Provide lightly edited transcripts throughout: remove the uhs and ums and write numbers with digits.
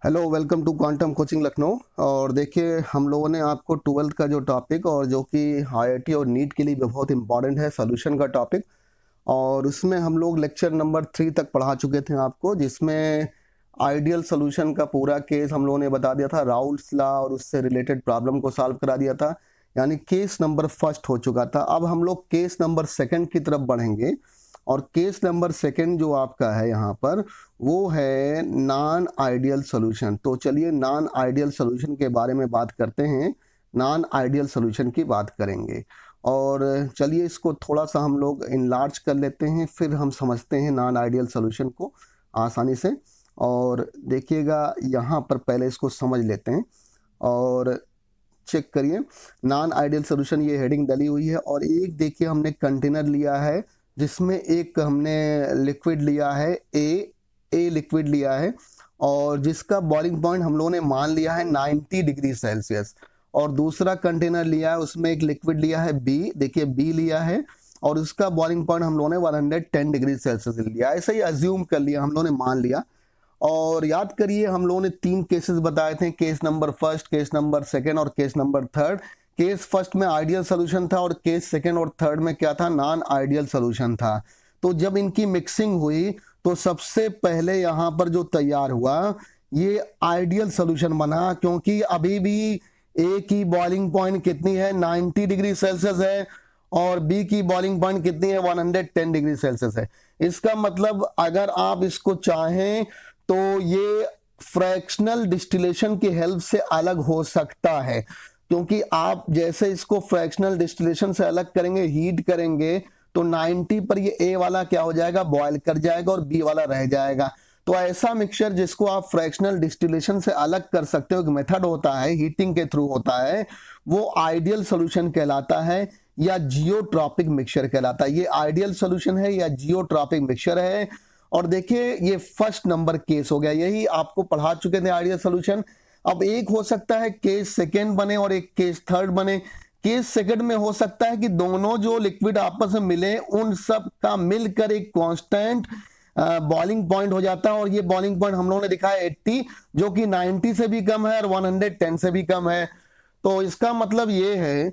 Hello, welcome to quantum coaching Lucknow. और देखिए, हम लोगों ने आपको 12th का जो टॉपिक और जो कि आईआईटी और नीट के लिए भी बहुत इंपॉर्टेंट है, सॉल्यूशन का टॉपिक। और उसमें हम लोग लेक्चर नंबर 3 तक पढ़ा चुके थे आपको, जिसमें आइडियल सॉल्यूशन का पूरा केस हम लोगों ने बता दिया था, राउल्ट्स लॉ और उससे रिलेटेड प्रॉब्लम को सॉल्व करा दिया था। यानी केस नंबर फर्स्ट हो चुका था। अब हम लोग केस नंबर सेकंड की तरफ बढ़ेंगे। और केस नंबर सेकंड जो आपका है यहाँ पर, वो है नॉन आइडियल सॉल्यूशन। तो चलिए नॉन आइडियल सॉल्यूशन के बारे में बात करते हैं। नॉन आइडियल सॉल्यूशन की बात करेंगे और चलिए इसको थोड़ा सा हम लोग इनलार्ज कर लेते हैं, फिर हम समझते हैं नॉन आइडियल सॉल्यूशन को आसानी से। और देखिएगा यहाँ पर पहले इसको समझ लेते हैं और चेक करिए। नॉन आइडियल सॉल्यूशन ये हेडिंग डली हुई है और एक देखिए हमने कंटेनर लिया है जिसमें एक हमने लिक्विड लिया है, ए लिक्विड लिया है और जिसका बॉइलिंग पॉइंट हम लोगों ने मान लिया है 90 डिग्री सेल्सियस। और दूसरा कंटेनर लिया है, उसमें एक लिक्विड लिया है बी, देखिए बी लिया है और उसका बॉइलिंग पॉइंट हम लोगों ने 110 डिग्री सेल्सियस लिया। ऐसे ही अज्यूम कर लिया, हम लोगों ने मान लिया। और याद करिए हम लोगों ने 3 केसेस बताए थे, case number first, case number second और case number third. Case first में आइडियल सॉल्यूशन था और केस सेकंड और थर्ड में क्या था, नॉन आइडियल सॉल्यूशन था। तो जब इनकी मिक्सिंग हुई तो सबसे पहले यहाँ पर जो तैयार हुआ ये आइडियल सॉल्यूशन बना, क्योंकि अभी भी ए की बॉइलिंग पॉइंट कितनी है, 90 डिग्री सेल्सियस है और बी की बॉइलिंग पॉइंट कितनी है, 110 डिग्री सेल्सियस है। इसका मतलब अगर आप इसको चाहें तो ये फ्रैक्शनल डिस्टिलेशन की हेल्प से अलग हो सकता है, क्योंकि आप जैसे इसको फ्रैक्शनल डिस्टिलेशन से अलग करेंगे, हीट करेंगे, तो 90 पर ये ए वाला क्या हो जाएगा, बॉयल कर जाएगा और बी वाला रह जाएगा। तो ऐसा मिक्सचर जिसको आप फ्रैक्शनल डिस्टिलेशन से अलग कर सकते हो, एक मेथड होता है, हीटिंग के थ्रू होता है, वो आइडियल सॉल्यूशन कहलाता है या जियोट्रॉपिक मिक्सचर कहलाता है। ये आइडियल सॉल्यूशन है या जियोट्रॉपिक मिक्सचर है। और देखिए ये फर्स्ट नंबर केस हो गया, यही आपको पढ़ा चुके थे आइडियल सॉल्यूशन। अब एक हो सकता है केस सेकेंड बने और एक केस थर्ड बने। केस सेकंड में हो सकता है कि दोनों जो लिक्विड आपस में मिले उन सब का मिलकर एक कांस्टेंट बॉइलिंग पॉइंट हो जाता है और ये बॉइलिंग पॉइंट हम लोगों ने दिखा है 80, जो कि 90 से भी कम है और 110 से भी कम है। तो इसका मतलब ये है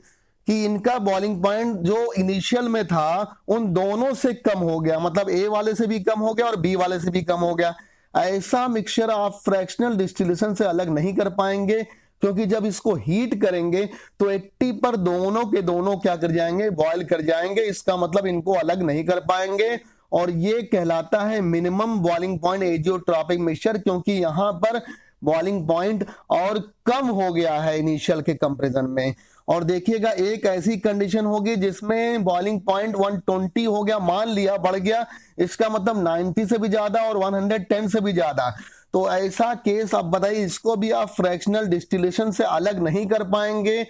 कि इनका बॉइलिंग पॉइंट जो इनिशियल में था उन दोनों से कम हो गया, मतलब ए वाले से भी कम हो गया और बी वाले से भी कम हो गया। ऐसा मिक्सचर आप फ्रैक्शनल डिस्टिलेशन से अलग नहीं कर पाएंगे, क्योंकि जब इसको हीट करेंगे तो 80 पर दोनों के दोनों क्या कर जाएंगे, बॉयल कर जाएंगे। इसका मतलब इनको अलग नहीं कर पाएंगे और ये कहलाता है minimum boiling point azeotropic mixture, क्योंकि यहां पर बॉइलिंग पॉइंट और कम हो गया है इनिशियल के कंपैरिजन में। और देखिएगा एक ऐसी कंडीशन होगी जिसमें बॉइलिंग पॉइंट 120 हो गया, मान लिया बढ़ गया, इसका मतलब 90 से भी ज्यादा और 110 से भी ज्यादा। तो ऐसा केस आप बताइए, इसको भी आप फ्रैक्शनल डिस्टिलेशन से अलग नहीं कर पाएंगे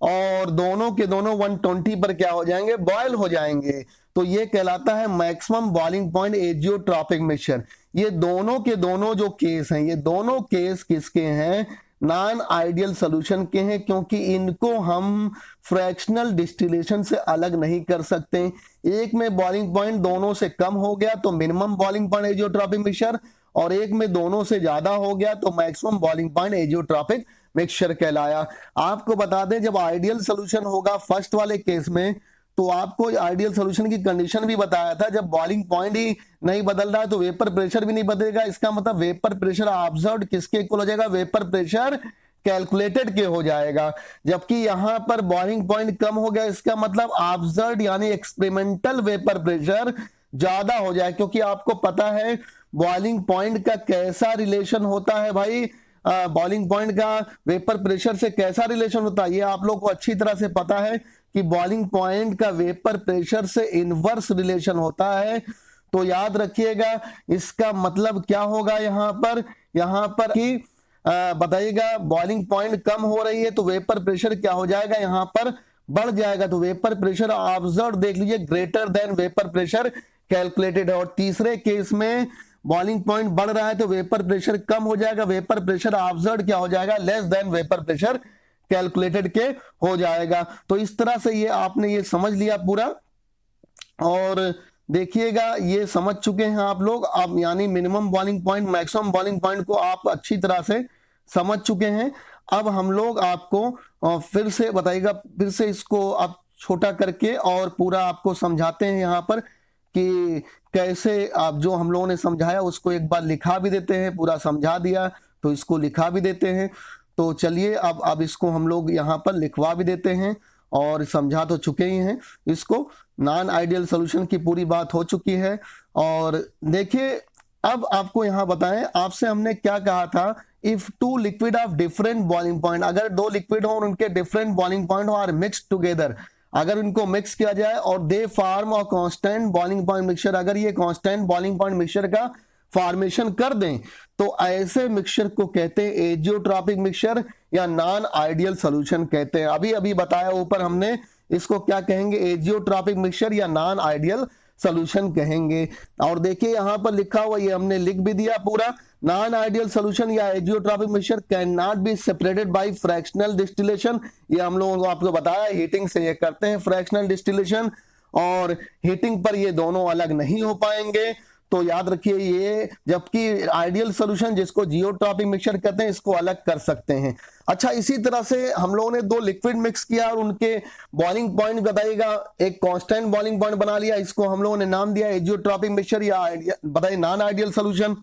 और दोनों के दोनों 120 पर क्या हो जाएंगे, बॉयल हो जाएंगे। तो ये कहलाता है maximum boiling point azeotropic mixture. ये दोनों के दोनों जो केस हैं, ये दोनों केस किसके हैं, नॉन आइडियल सॉल्यूशन के हैं, क्योंकि इनको हम फ्रैक्शनल डिस्टिलेशन से अलग नहीं कर सकते। एक में बॉइलिंग पॉइंट दोनों से कम हो गया तो minimum boiling point azeotropic mixture, और एक में दोनों से ज्यादा हो गया तो maximum boiling point azeotropic mixture कहलाया। आपको बता दें जब आइडियल सॉल्यूशन होगा फर्स्ट वाले केस में, तो आपको आइडियल सॉल्यूशन की कंडीशन भी बताया था, जब बॉइलिंग पॉइंट ही नहीं बदल रहा है तो वेपर प्रेशर भी नहीं बदलेगा। इसका मतलब वेपर प्रेशर ऑब्जर्व्ड किसके इक्वल हो जाएगा, वेपर प्रेशर कैलकुलेटेड के हो जाएगा। जबकि यहां पर बॉइलिंग पॉइंट कम हो गया, इसका मतलब ऑब्जर्व्ड यानी एक्सपेरिमेंटल वेपर प्रेशर ज्यादा हो जाए, क्योंकि आपको पता है बॉइलिंग पॉइंट का कैसा रिलेशन होता है भाई, बॉइलिंग पॉइंट का वेपर प्रेशर से कैसा रिलेशन होता है, ये आप लोग को अच्छी तरह से पता है कि बॉइलिंग पॉइंट का वेपर प्रेशर से इनवर्स रिलेशन होता है। तो याद रखिएगा इसका मतलब क्या होगा यहां पर कि बताइएगा बॉइलिंग पॉइंट कम हो रही है तो वेपर प्रेशर क्या हो जाएगा, यहां पर बढ़ जाएगा। तो वेपर प्रेशर ऑब्जर्व देख लीजिए greater than vapour pressure calculated है। और तीसरे केस में बॉइलिंग पॉइंट बढ़ रहा है तो वेपर प्रेशर कम हो जाएगा, वेपर प्रेशर ऑब्जर्व क्या हो जाएगा, less than vapour pressure calculated के हो जाएगा। तो इस तरह से ये आपने ये समझ लिया पूरा। और देखिएगा ये समझ चुके हैं आप लोग, अब यानी minimum boiling point maximum boiling point को आप अच्छी तरह से समझ चुके हैं। अब हम लोग आपको फिर से बताइएगा, फिर से इसको आप छोटा करके और पूरा आपको समझाते हैं यहाँ पर कि कैसे आप जो हम लोगों ने समझाया उसको एक बार लिखा भी देते हैं, पूरा समझा दिया तो इसको लिखा भी देते हैं। तो चलिए अब इसको हम लोग यहाँ पर लिखवा भी देते हैं और समझा तो चुके ही हैं इसको। नॉन आइडियल सॉल्यूशन की पूरी बात हो चुकी है। और देखिए अब आपको यहाँ बताएं, आपसे हमने क्या कहा था, if two liquid of different boiling point, अगर दो लिक्विड हो और उनके different boiling point are mixed together, अगर इनको मिक्स किया जाए और they form a constant boiling point mixture, अगर ये कांस्टेंट बॉइलिंग पॉइंट मिक्सचर का फॉर्मेशन कर दें तो ऐसे मिक्सचर को कहते हैं एजियोट्रॉपिक मिक्सचर या नॉन आइडियल सॉल्यूशन कहते हैं। अभी अभी बताया ऊपर हमने, इसको क्या कहेंगे, एजियोट्रॉपिक मिक्सचर या नॉन आइडियल सॉल्यूशन कहेंगे। और देखिए यहाँ पर लिखा हुआ, ये हमने लिख भी दिया पूरा, नॉन आइडियल सॉल्यूशन या azeotropic mixture can not be separated by fractional distillation. ये हम लोगों को आपको बताया हीटिंग से ये करते हैं फ्रैक्शनल डिस्टिलेशन, और हीटिंग पर ये दोनों अलग नहीं हो पाएंगे। तो याद रखिए ये, जबकि आइडियल सॉल्यूशन जिसको जियोट्रॉपिक मिक्सचर कहते हैं इसको अलग कर सकते हैं। अच्छा, इसी तरह से हम लोगों ने दो लिक्विड मिक्स किया और उनके बॉइलिंग पॉइंट बताइएगा, एक कांस्टेंट बॉइलिंग पॉइंट बना लिया, इसको हम लोगों ने नाम दिया एजियोट्रॉपिक मिक्सचर या बताइए नॉन आइडियल सॉल्यूशन।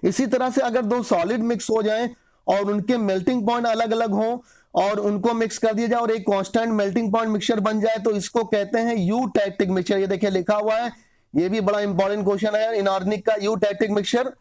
इसी तरह से अगर दो सॉलिड मिक्स हो जाएं और उनके मेल्टिंग पॉइंट अलग अलग हों और उनको मिक्स कर दिया जाए और एक कांस्टेंट मेल्टिंग पॉइंट मिक्सचर बन जाए तो इसको कहते हैं यूटैक्टिक मिक्सचर। ये देखिए लिखा हुआ है, ये भी बड़ा इंपॉर्टेंट क्वेश्चन है, इनऑर्गेनिक का यूटैक्टिक मिक्सचर,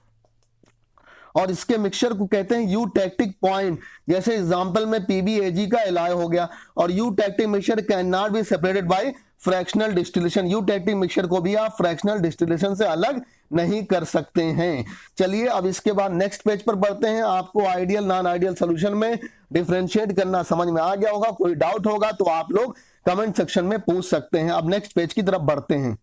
और इसके मिक्सचर को कहते हैं यूटैक्टिक पॉइंट। जैसे एग्जांपल में पीबीएजी का एलॉय हो गया, और eutectic mixture can not be separated by fractional distillation. Eutectic mixture को भी आप फ्रैक्शनल डिस्टिलेशन से अलग नहीं कर सकते हैं। चलिए अब इसके बाद नेक्स्ट पेज पर बढ़ते हैं। आपको आइडियल नॉन आइडियल सॉल्यूशन में डिफरेंशिएट करना समझ में आ गया होगा, कोई डाउट होगा तो आप लोग कमेंट सेक्शन में पूछ सकते हैं। अब नेक्स्ट पेज की तरफ बढ़ते हैं।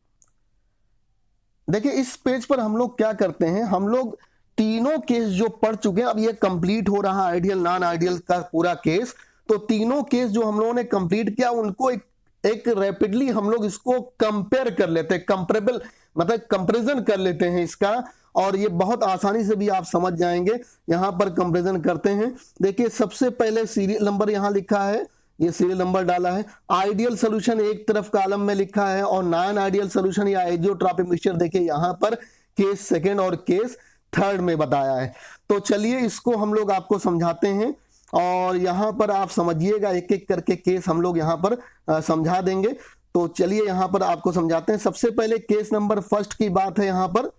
देखिए इस पेज पर हम लोग क्या करते हैं, हम लोग तीनों केस जो पढ़ चुके हैं, अब ये कंप्लीट हो रहा है आइडियल नॉन आइडियल का पूरा केस। तो तीनों केस जो हम लोगों ने कंप्लीट किया उनको एक रैपिडली हम लोग इसको कंपेयर कर लेते हैं, कंपेरेबल मतलब कंपैरिजन कर लेते हैं इसका, और ये बहुत आसानी से भी आप समझ जाएंगे। यहां पर कंपैरिजन करते हैं। देखिए सबसे पहले सीरियल नंबर यहां लिखा है, ये सीरियल नंबर डाला है। आइडियल सॉल्यूशन एक तरफ कॉलम में लिखा है और नॉन आइडियल सॉल्यूशन या एजियोट्रॉपिक मिक्सचर देखिए यहां पर केस सेकंड और केस थर्ड में बताया है। तो चलिए इसको हम लोग आपको समझाते हैं और यहां पर आप समझिएगा, एक एक करके केस हम लोग यहां पर समझा देंगे। तो चलिए यहां पर आपको समझाते हैं। सबसे पहले केस नंबर फर्स्ट की बात है यहां पर,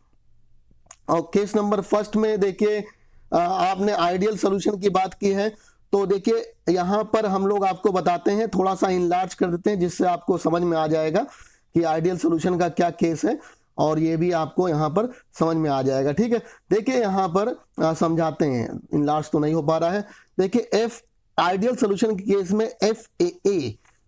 और केस नंबर फर्स्ट में देखिए आपने आइडियल सॉल्यूशन की बात की है। तो देखिए यहां पर हम लोग आपको बताते हैं, थोड़ा सा इनलार्ज कर देते हैं जिससे आपको समझ में आ जाएगा कि आइडियल सॉल्यूशन का क्या केस है, और ये भी आपको यहां पर समझ में आ जाएगा। ठीक है, देखिए यहां पर समझाते हैं, इनलार्ज तो नहीं हो पा रहा है। देखिए एफ आइडियल सॉल्यूशन के केस में FAA,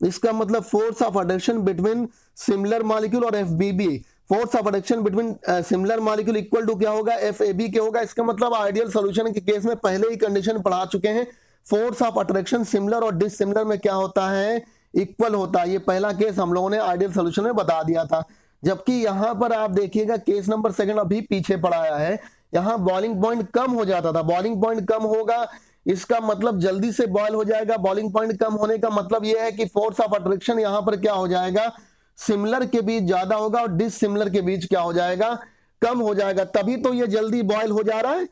इसका मतलब force of attraction between similar molecule, और FBB force of attraction between similar molecule equal to क्या होगा, FAB के होगा। इसका मतलब आइडियल सॉल्यूशन के केस में पहले ही कंडीशन पढ़ा चुके हैं, फोर्स ऑफ अट्रैक्शन सिमिलर और डिससिमिलर में क्या होता है, इक्वल होता है। ये पहला केस हम लोगों ने आइडियल सॉल्यूशन में बता दिया था। जबकि यहां पर आप देखिएगा केस नंबर सेकंड अभी पीछे पढ़ाया है, यहां बॉइलिंग पॉइंट कम हो जाता था। बॉइलिंग पॉइंट कम होगा इसका मतलब जल्दी से बॉयल हो जाएगा। बॉइलिंग पॉइंट कम होने का मतलब यह है कि फोर्स ऑफ अट्रैक्शन यहां पर क्या हो जाएगा, सिमिलर के बीच ज्यादा होगा और डिससिमिलर के बीच क्या हो जाएगा, कम हो जाएगा। तभी तो ये जल्दी बॉयल हो जा रहा है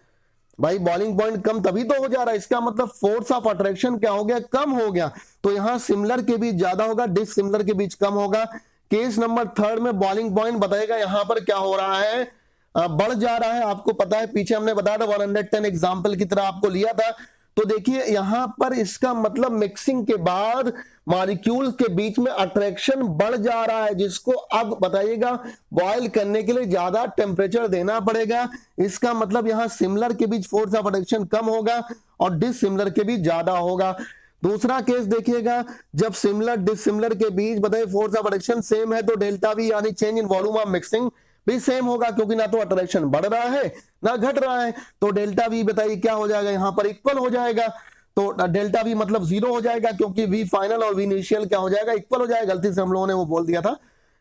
भाई, बॉइलिंग पॉइंट कम तभी तो हो जा रहा है। इसका मतलब फोर्स ऑफ अट्रैक्शन क्या हो गया, कम हो गया। तो यहां सिमिलर के बीच ज्यादा होगा, डिससिमिलर के बीच कम होगा। केस नंबर थर्ड में बॉइलिंग पॉइंट बताएगा यहां पर क्या हो रहा है, बढ़ जा रहा है। आपको पता है पीछे हमने बताया था 110 एग्जाम्पल की तरह आपको लिया था। तो देखिए यहां पर इसका मतलब मिक्सिंग के बाद मॉलिक्यूल के बीच में अट्रैक्शन बढ़ जा रहा है, जिसको अब बताइएगा बॉयल करने के लिए ज्यादा टेम्परेचर देना पड़ेगा। इसका मतलब यहां सिमिलर के बीच फोर्स ऑफ अट्रैक्शन कम होगा और डिससिमिलर के बीच ज्यादा होगा। दूसरा केस देखिएगा, जब सिमिलर डिससिमिलर के बीच बताइए फोर्स ऑफ अट्रैक्शन सेम है तो डेल्टा वी यानी change in volume of mixing भी सेम होगा, क्योंकि ना तो अट्रैक्शन बढ़ रहा है ना घट रहा है। तो डेल्टा वी बताइए क्या हो जाएगा, यहां पर इक्वल हो जाएगा। तो डेल्टा वी मतलब जीरो हो जाएगा, क्योंकि वी फाइनल और वी इनिशियल क्या हो जाएगा, इक्वल हो जाएगा। गलती से हम लोगों ने वो बोल दिया था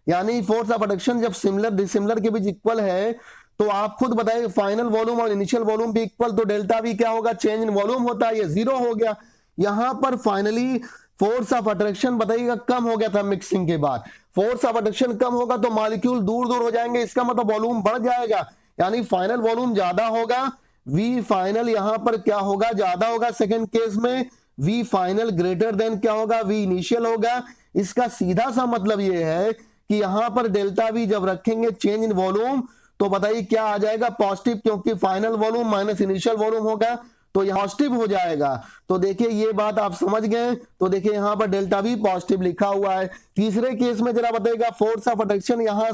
यानी फोर्स ऑफ अट्रैक्शन जब सिमिलर डिसिमिलर के बीच इक्वल है तो आप खुद बताइए फाइनल वॉल्यूम और इनिशियल वॉल्यूम भी इक्वल, तो डेल्टा वी क्या होगा, चेंज इन वॉल्यूम होता है, ये जीरो हो गया। यहां पर फाइनली फोर्स ऑफ अट्रैक्शन बताइएगा कम हो गया था मिक्सिंग के बाद। फोर्स ऑफ अट्रैक्शन कम होगा तो मॉलिक्यूल दूर दूर हो जाएंगे, इसका मतलब वॉल्यूम बढ़ जाएगा, यानी फाइनल वॉल्यूम ज्यादा होगा। वी फाइनल यहां पर क्या होगा, ज्यादा होगा सेकेंड केस में, वी फाइनल ग्रेटर देन क्या होगा, वी इनिशियल होगा। इसका सीधा सा मतलब ये है कि यहां पर डेल्टा वी जब रखेंगे चेंज इन वॉल्यूम तो बताइए क्या आ जाएगा, पॉजिटिव, क्योंकि final volume minus initial volume होगा तो यह पॉजिटिव हो जाएगा। तो देखिए ये बात आप समझ गए, तो देखिए यहां पर डेल्टा वी पॉजिटिव लिखा हुआ है। तीसरे केस में जरा बताइएगा फोर्स ऑफ अट्रैक्शन यहां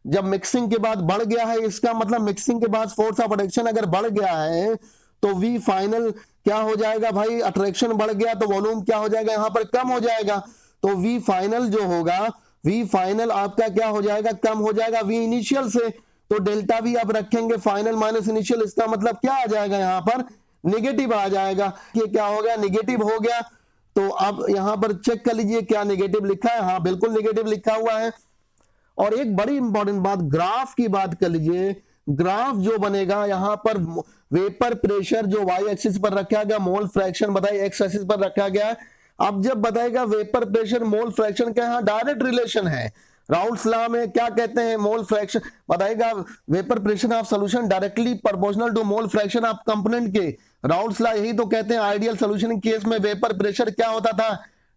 जब मिक्सिंग के बाद बढ़ गया है, इसका मतलब मिक्सिंग के बाद फोर्स ऑफ अट्रैक्शन अगर बढ़ गया है तो वी फाइनल क्या हो जाएगा भाई, अट्रैक्शन बढ़ गया तो वॉल्यूम क्या हो जाएगा, यहां पर कम हो जाएगा। तो वी फाइनल जो होगा, वी फाइनल आपका क्या हो जाएगा, कम हो जाएगा वी इनिशियल से। तो डेल्टा वी आप रखेंगे फाइनल माइनस इनिशियल, इसका मतलब क्या आ जाएगा, यहां पर निगेटिव आ जाएगा। ये क्या हो गया, निगेटिव हो गया। तो अब यहां पर चेक कर लीजिए क्या निगेटिव लिखा है, हाँ बिल्कुल निगेटिव लिखा हुआ है। और एक बड़ी इंपॉर्टेंट बात, ग्राफ की बात कर लीजिए। ग्राफ जो बनेगा यहां पर वेपर प्रेशर जो वाई एक्सिस पर रखा गया, मोल फ्रैक्शन बताइए एक्स एक्सिस पर रखा गया। अब जब बताएगा वेपर प्रेशर मोल फ्रैक्शन का यहाँ डायरेक्ट रिलेशन है, राउल्स लॉ में क्या कहते हैं, मोल फ्रैक्शन बताएगा vapour pressure of solution directly proportional to mole fraction of component के। राउल्स लॉ यही तो कहते हैं आइडियल सॉल्यूशन केस में वेपर प्रेशर क्या होता था,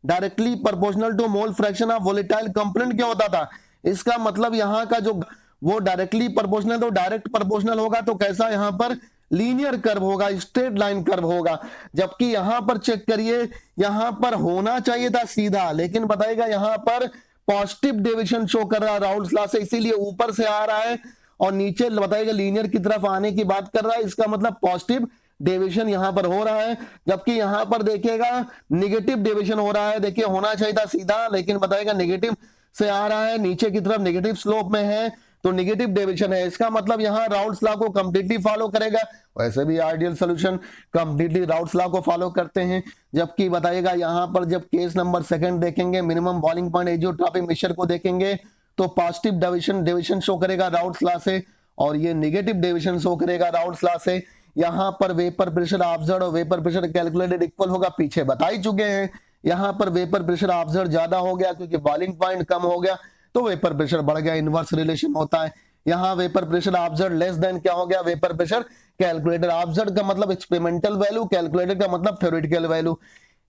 directly proportional to mole fraction of volatile component क्या होता था। इसका मतलब यहाँ का जो वो डायरेक्टली प्रोपोर्शनल, तो डायरेक्ट प्रोपोर्शनल होगा तो कैसा, यहाँ पर लीनियर कर्व होगा, स्ट्रेट लाइन कर्व होगा। जबकि यहां पर चेक करिए, यहां पर होना चाहिए था सीधा, लेकिन बताएगा यहां पर पॉजिटिव डेविएशन शो कर रहा है राउल्स लॉ से, इसीलिए ऊपर से आ रहा है और नीचे बताएगा लीनियर की तरफ आने की बात कर रहा है। इसका मतलब पॉजिटिव डेविएशन यहां पर हो रहा है, जबकि यहां पर देखिएगा निगेटिव डेविएशन हो रहा है। देखिए होना चाहिए था सीधा, लेकिन बताएगा नेगेटिव से आ रहा है, नीचे की तरफ नेगेटिव स्लोप में है तो नेगेटिव डेविएशन है। इसका मतलब यहां राउल्स लॉ को कंप्लीटली फॉलो करेगा। वैसे भी ideal solution completely Raoult's law को फॉलो करते हैं। जबकि बताइएगा यहां पर जब केस नंबर सेकंड देखेंगे, minimum boiling point azeotropic mixture को देखेंगे तो पॉजिटिव डेविएशन शो करेगा राउल्स लॉ से, और ये नेगेटिव डेविएशन शो करेगा राउल्स लॉ से। यहां पर वेपर प्रेशर ऑब्जर्व और वेपर प्रेशर कैलकुलेटेड इक्वल होगा, पीछे बता ही चुके हैं। यहां पर वेपर प्रेशर ऑब्जर्व ज्यादा हो गया क्योंकि बॉइलिंग पॉइंट कम हो गया तो वेपर प्रेशर बढ़ गया, इनवर्स रिलेशन होता है। यहां vapour pressure observe less than क्या हो गया, वेपर प्रेशर कैलकुलेटेड। ऑब्जर्व का मतलब एक्सपेरिमेंटल वैल्यू, कैलकुलेटेड का मतलब थ्योरेटिकल वैल्यू।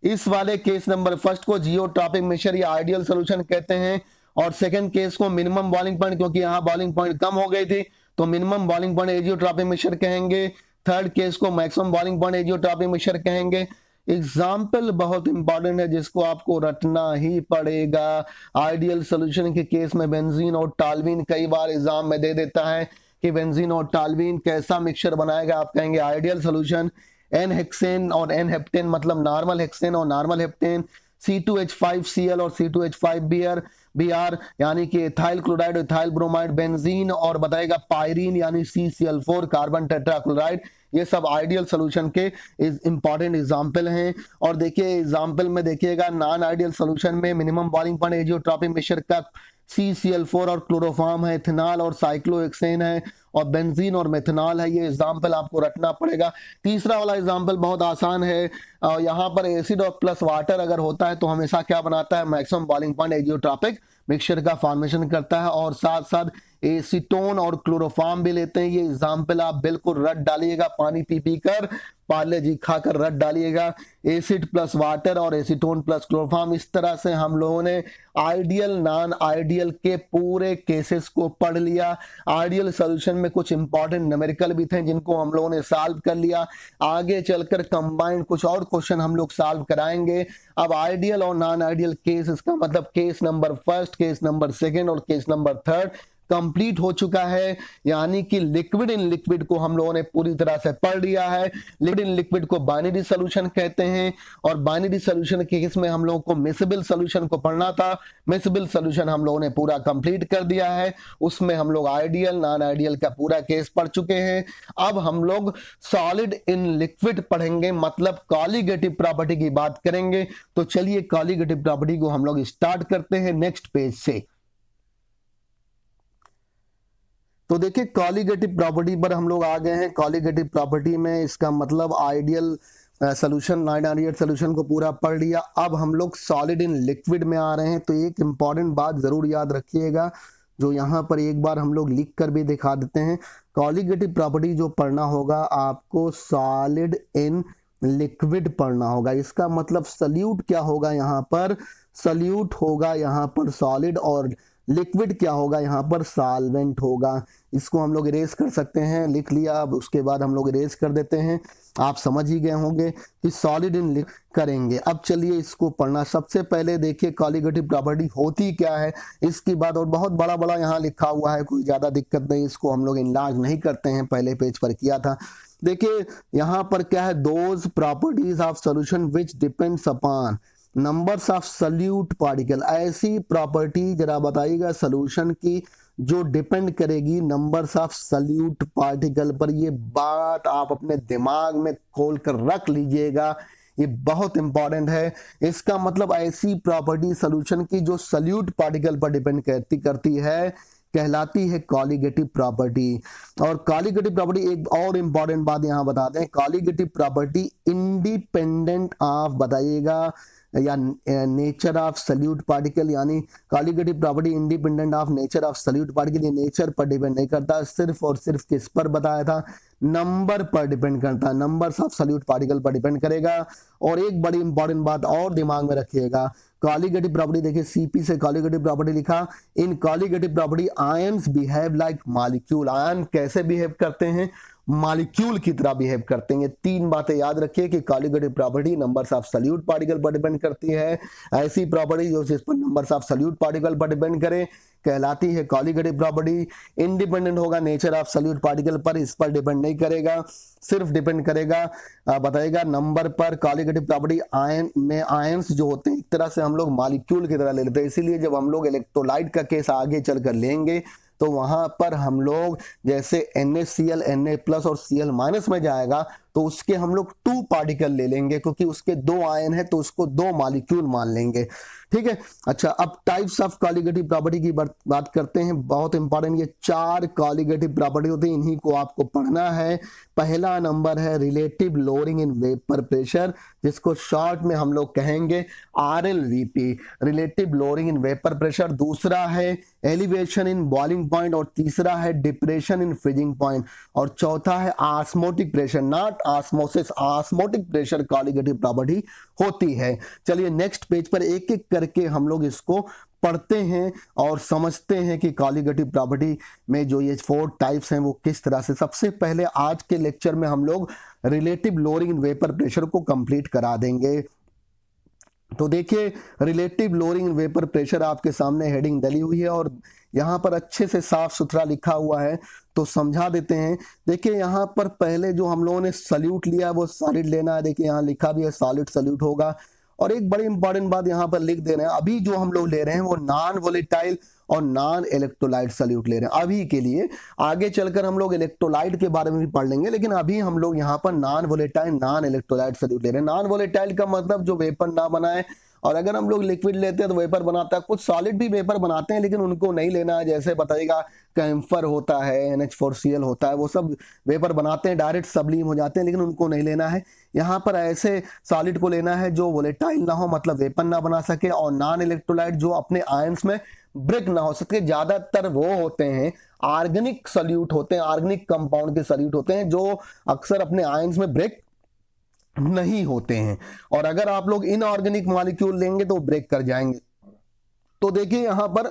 इस वाले केस नंबर फर्स्ट को जियोट्रॉपिक मिक्सचर या आइडियल सॉल्यूशन कहते हैं, और सेकंड केस को मिनिमम बॉइलिंग पॉइंट, क्योंकि यहां बॉइलिंग पॉइंट कम हो गई थी तो minimum boiling point azeotropic mixture कहेंगे। थर्ड केस को maximum boiling point azeotropic mixture कहेंगे। एग्जाम्पल बहुत इंपॉर्टेंट है जिसको आपको रटना ही पड़ेगा। आइडियल सॉल्यूशन के केस में बेंजीन और टॉल्यूइन कई बार एग्जाम में दे देता है कि बेंजीन और टॉल्यूइन कैसा मिक्सचर बनाएगा, आप कहेंगे आइडियल सॉल्यूशन एन हेक्सेन और एन हेप्टेन, मतलब नॉर्मल हेक्सेन और नॉर्मल हेप्टेन, C2H5Cl और C2H5Br यानी कि ethyl chloride, ethyl bromide, benzene और बताएगा पायरीन यानी CCl4 कार्बन टेट्राक्लोराइड। ये सब आइडियल सॉल्यूशन के इंपॉर्टेंट एग्जाम्पल हैं। और देखिए एग्जाम्पल में देखिएगा नॉन आइडियल सॉल्यूशन में minimum boiling point azeotropic mixture का CCl4 और क्लोरोफॉर्म है, इथेनॉल और साइक्लोहेक्सेन है, और बेंजीन और मेथनॉल है। ये एग्जाम्पल आपको रटना पड़ेगा। तीसरा वाला एग्जाम्पल बहुत आसान है, यहाँ पर एसिड और प्लस वाटर अगर होता है तो हमेशा क्या बनाता है, maximum boiling point azeotropic mixture का फॉर्मेशन करता है, और साथ साथ एसीटोन और क्लोरोफॉर्म भी लेते हैं। ये एग्जाम्पल आप बिल्कुल रट डालिएगा, पानी पी पी कर, पार्ले जी खाकर रट डालिएगा। एसिड प्लस वाटर और एसीटोन प्लस क्लोरोफॉर्म, इस तरह से हम लोगों ने आइडियल नॉन आइडियल के पूरे केसेस को पढ़ लिया। आइडियल सॉल्यूशन में कुछ इंपॉर्टेंट न्यूमेरिकल भी थे जिनको हम लोगों ने सॉल्व कर लिया। आगे चलकर कंबाइंड कुछ और क्वेश्चन हम लोग सॉल्व कराएंगे। अब आइडियल और नॉन आइडियल केस, इसका मतलब case number first, case number second और केस नंबर थर्ड कंप्लीट हो चुका है। यानी कि लिक्विड इन लिक्विड को हम लोगों ने पूरी तरह से पढ़ लिया है। लिक्विड इन लिक्विड को बाइनरी सॉल्यूशन कहते हैं, और बाइनरी सॉल्यूशन के केस में हम लोगों को मिसिबल सॉल्यूशन को पढ़ना था। मिसिबल सॉल्यूशन हम लोगों ने पूरा कंप्लीट कर दिया है, उसमें हम लोग आइडियल नॉन आइडियल का पूरा केस पढ़ चुके हैं। अब हम लोग सॉलिड इन लिक्विड पढ़ेंगे, मतलब कॉलीगेटिव प्रॉपर्टी की बात करेंगे। तो चलिए कॉलीगेटिव प्रॉपर्टी को हम लोग स्टार्ट करते हैं नेक्स्ट पेज से। तो देखिए कॉलिगेटिव प्रॉपर्टी पर हम लोग आ गए हैं। कॉलिगेटिव प्रॉपर्टी में इसका मतलब ideal solution, non ideal solution को पूरा पढ़ लिया। अब हम लोग सॉलिड इन लिक्विड में आ रहे हैं। तो एक इंपॉर्टेंट बात जरूर याद रखिएगा, जो यहाँ पर एक बार हम लोग लिख कर भी दिखा देते हैं। कॉलिगेटिव प्रॉपर्टी जो पढ़ना होगा आपको, सॉलिड इन लिक्विड पढ़ना होगा। इसका मतलब सल्यूट क्या होगा यहाँ पर, सल्यूट होगा यहाँ पर सॉलिड, और लिक्विड क्या होगा यहाँ पर, सॉल्वेंट होगा। इसको हम लोग इरेज कर सकते हैं, लिख लिया। अब उसके बाद हम लोग इरेज कर देते हैं। आप समझ ही गए होंगे कि सॉलिड इन करेंगे। अब चलिए इसको पढ़ना। सबसे पहले देखिए कॉलिगेटिव प्रॉपर्टी होती क्या है, इसकी बात, और बहुत बड़ा बड़ा यहाँ लिखा हुआ है, कोई ज्यादा दिक्कत नहीं, इसको हम लोग इनलार्ज नहीं करते हैं, पहले पेज पर किया था। देखिए यहाँ पर क्या है, those properties of solution which depends upon numbers of solute particle. ऐसी प्रॉपर्टी जरा बताइएगा सॉल्यूशन की जो डिपेंड करेगी नंबर्स ऑफ सल्यूट पार्टिकल पर। ये बात आप अपने दिमाग में खोल कर रख लीजिएगा, ये बहुत इंपॉर्टेंट है। इसका मतलब ऐसी प्रॉपर्टी सॉल्यूशन की जो सल्यूट पार्टिकल पर डिपेंड करती है, कहलाती है कॉलिगेटिव प्रॉपर्टी। और कॉलिगेटिव प्रॉपर्टी, एक और इंपॉर्टेंट बात यहां बता दें, कॉलिगेटिव प्रॉपर्टी इंडिपेंडेंट ऑफ, बताइएगा, या नेचर ऑफ सल्यूट पार्टिकल, यानी colligative property independent of nature of solute particle. ये नेचर पर डिपेंड नहीं करता, सिर्फ और सिर्फ किस पर बताया था, नंबर पर डिपेंड करता है, नंबर्स ऑफ सल्यूट पार्टिकल पर डिपेंड करेगा। और एक बड़ी इंपॉर्टेंट बात और दिमाग में रखिएगा, कॉलिगेटिव प्रॉपर्टी, देखिए सीपी से कॉलिगेटिव प्रॉपर्टी लिखा, in colligative property ions behave like molecule. Ion कैसे बिहेव करते हैं, मॉलिक्यूल की तरह बिहेव करते हैं। तीन बातें याद रखिए कि colligative property numbers of solute particle पर डिपेंड करती है। ऐसी प्रॉपर्टी जो जिस पर नंबर्स ऑफ सल्यूट पार्टिकल पर डिपेंड करे कहलाती है कॉलिगेटिव प्रॉपर्टी। इंडिपेंडेंट होगा नेचर ऑफ सल्यूट पार्टिकल पर, इस पर डिपेंड नहीं करेगा, सिर्फ डिपेंड करेगा बताएगा नंबर पर। कॉलिगेटिव प्रॉपर्टी आयन में, आयंस जो होते हैं एक तरह से हम लोग मॉलिक्यूल की तरह ले लेते हैं, इसीलिए जब हम लोग इलेक्ट्रोलाइट का केस आगे चलकर लेंगे तो वहां पर हम लोग जैसे NaCl, Na+ और Cl- में जाएगा तो उसके हम लोग 2 पार्टिकल ले लेंगे, क्योंकि उसके 2 आयन है तो उसको 2 मॉलिक्यूल मान लेंगे। ठीक है, अच्छा, अब टाइप्स ऑफ कॉलिगेटिव प्रॉपर्टी की बात करते हैं, बहुत इंपॉर्टेंट। ये 4 कॉलिगेटिव प्रॉपर्टी होती है, इन्हीं को आपको पढ़ना है। पहला नंबर है relative lowering in vapour pressure, जिसको शॉर्ट में हम लोग कहेंगे RLVP, relative lowering in vapour pressure. दूसरा है एलिवेशन इन बॉइलिंग पॉइंट, और तीसरा है डिप्रेशन इन फ्रीजिंग पॉइंट, और चौथा है osmotic pressure, not osmosis, osmotic pressure colligative property होती है। चलिए नेक्स्ट पेज पर एक एक करके हम लोग इसको पढ़ते हैं और समझते हैं कि कॉलिगेटिव प्रॉपर्टी में जो ये 4 टाइप्स हैं वो किस तरह से। सबसे पहले आज के लेक्चर में हम लोग relative lowering in vapour pressure को कंप्लीट करा देंगे। तो देखिए relative lowering in vapour pressure आपके सामने हेडिंग डली हुई है और यहाँ पर अच्छे से साफ सुथरा लिखा हुआ है, तो समझा देते हैं। देखिए यहाँ पर पहले जो हम लोगों ने सल्यूट लिया है वो सॉलिड लेना है। देखिए यहाँ लिखा भी है सॉलिड सल्यूट होगा। और एक बड़ी इंपॉर्टेंट बात यहाँ पर लिख दे रहे हैं, अभी जो हम लोग ले रहे हैं वो नॉन वोलेटाइल और नॉन इलेक्ट्रोलाइट सल्यूट ले रहे हैं अभी के लिए। आगे चलकर हम लोग इलेक्ट्रोलाइट के बारे में भी पढ़ लेंगे, लेकिन अभी हम लोग यहाँ पर non volatile non electrolyte solute ले रहे हैं। नॉन वोलेटाइल का मतलब जो वेपर ना बनाए, और अगर हम लोग लिक्विड लेते हैं तो वेपर बनाता है। कुछ सॉलिड भी वेपर बनाते हैं लेकिन उनको नहीं लेना है, जैसे बताइएगा कैम्फर होता है, NH4Cl होता है, वो सब वेपर बनाते हैं, डायरेक्ट सबलीम हो जाते हैं, लेकिन उनको नहीं लेना है। यहाँ पर ऐसे सॉलिड को लेना है जो वोलेटाइल ना हो, मतलब वेपर ना बना सके, और नॉन इलेक्ट्रोलाइट जो अपने आयंस में ब्रेक ना हो सके। ज्यादातर वो होते हैं ऑर्गेनिक सल्यूट होते हैं, ऑर्गेनिक कंपाउंड के सल्यूट होते हैं जो अक्सर अपने आयंस में ब्रेक नहीं होते हैं, और अगर आप लोग इनऑर्गेनिक मॉलिक्यूल लेंगे तो ब्रेक कर जाएंगे। तो देखिए यहां पर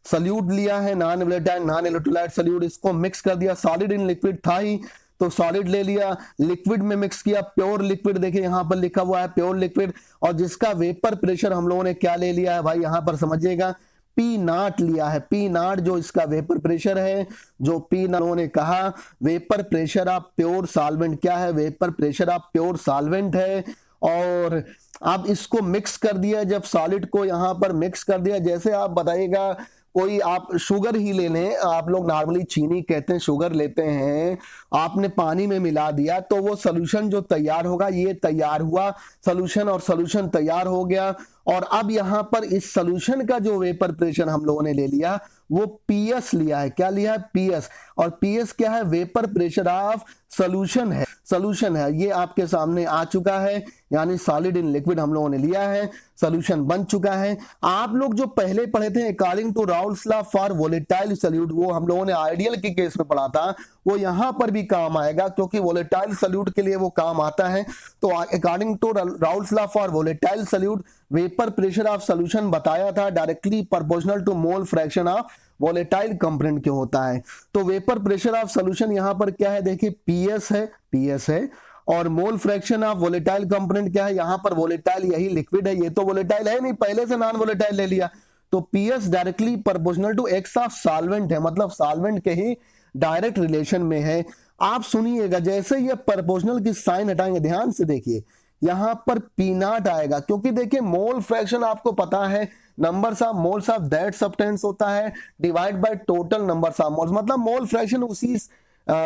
सल्यूट लिया है non volatile non electrolyte solute, इसको मिक्स कर दिया। सॉलिड इन लिक्विड था ही तो सॉलिड ले लिया, लिक्विड में मिक्स किया, प्योर लिक्विड। देखिए यहां पर लिखा हुआ है प्योर लिक्विड, और जिसका वेपर प्रेशर हम लोगों ने क्या ले लिया है भाई, यहां पर समझिएगा P0 लिया है। P0 जो इसका वेपर प्रेशर है, जो P0 ने कहा vapour pressure of pure solvent क्या है, vapour pressure of pure solvent है। और अब इसको मिक्स कर दिया, जब सॉलिड को यहां पर मिक्स कर दिया, जैसे आप बताइएगा कोई आप शुगर ही ले लें, आप लोग नॉर्मली चीनी कहते हैं, शुगर लेते हैं, आपने पानी में मिला दिया तो वो सोल्यूशन जो तैयार होगा, ये तैयार हुआ सोल्यूशन, और सोल्यूशन तैयार हो गया और अब यहाँ पर इस सॉल्यूशन का जो वेपर प्रेशर हम लोगों ने ले लिया वो पीएस लिया है। क्या लिया है? पीएस। और पीएस क्या है? वेपर प्रेशर ऑफ सॉल्यूशन है। सॉल्यूशन है, ये आपके सामने आ चुका है, यानी सॉलिड इन लिक्विड हम लोगों ने लिया है, सॉल्यूशन बन चुका है। आप लोग जो पहले पढ़े थे according to Raoult's law for volatile solute, वो हम लोगों ने आइडियल के केस में पढ़ा था, वो यहाँ पर भी काम आएगा क्योंकि वोलेटाइल सॉल्यूट के लिए वो काम आता है। तो according to Raoult's law for volatile solute vapour pressure of solution बताया था directly proportional to mole fraction of volatile component के होता है। तो वेपर प्रेशर ऑफ सॉल्यूशन यहाँ पर क्या है? देखिए पीएस है, पीएस है। और मोल फ्रैक्शन ऑफ वोलेटाइल कंपोनेंट क्या है? यहाँ पर वोलेटाइल यही लिक्विड है, ये तो वोलेटाइल है नहीं, पहले से नॉन वोलेटाइल ले लिया। तो PS directly proportional to x of solvent है, मतलब सॉल्वेंट के ही डायरेक्ट रिलेशन में है। आप सुनिएगा, जैसे ये प्रोपोर्शनल की साइन हटाएंगे, ध्यान से देखिए, यहां पर पी नॉट आएगा, क्योंकि देखिए मोल फ्रैक्शन आपको पता है numbers of moles of that substance होता है divide by total numbers of moles. मतलब मोल फ्रैक्शन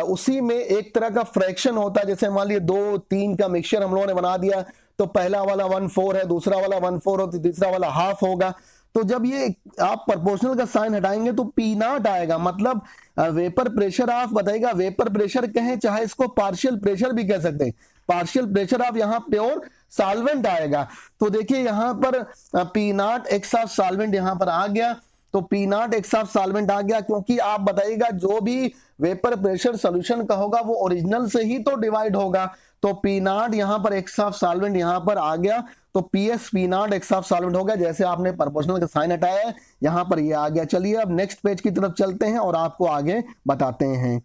उसी में एक तरह का फ्रैक्शन होता है। जैसे मान लीजिए 2-3 का मिक्सचर हम लोगों ने बना दिया, तो पहला वाला 1/4 है, दूसरा वाला 1/4 और तीसरा वाला हाफ होगा। तो जब ये आप प्रोपोर्शनल का साइन हटाएंगे तो पी नॉट आएगा, मतलब वेपर प्रेशर आप बताइएगा, वेपर प्रेशर कहें चाहे इसको पार्शियल प्रेशर भी कह सकते हैं, पार्शियल प्रेशर आप यहाँ प्योर सॉल्वेंट आएगा। तो देखिए यहाँ पर P not x of solvent यहाँ पर आ गया, तो P not x of solvent आ गया, क्योंकि आप बताइएगा जो भी वेपर प्रेशर सॉल्यूशन का होगा वो ओरिजिनल से ही तो डिवाइड होगा। तो पी नॉट यहाँ पर एक्स ऑफ सॉल्वेंट यहाँ पर आ गया, तो PS P not x of solvent हो गया। जैसे आपने प्रोपोर्शनल का साइन हटाया है यहाँ पर ये आ गया। चलिए अब नेक्स्ट पेज की तरफ चलते हैं और आपको आगे बताते हैं।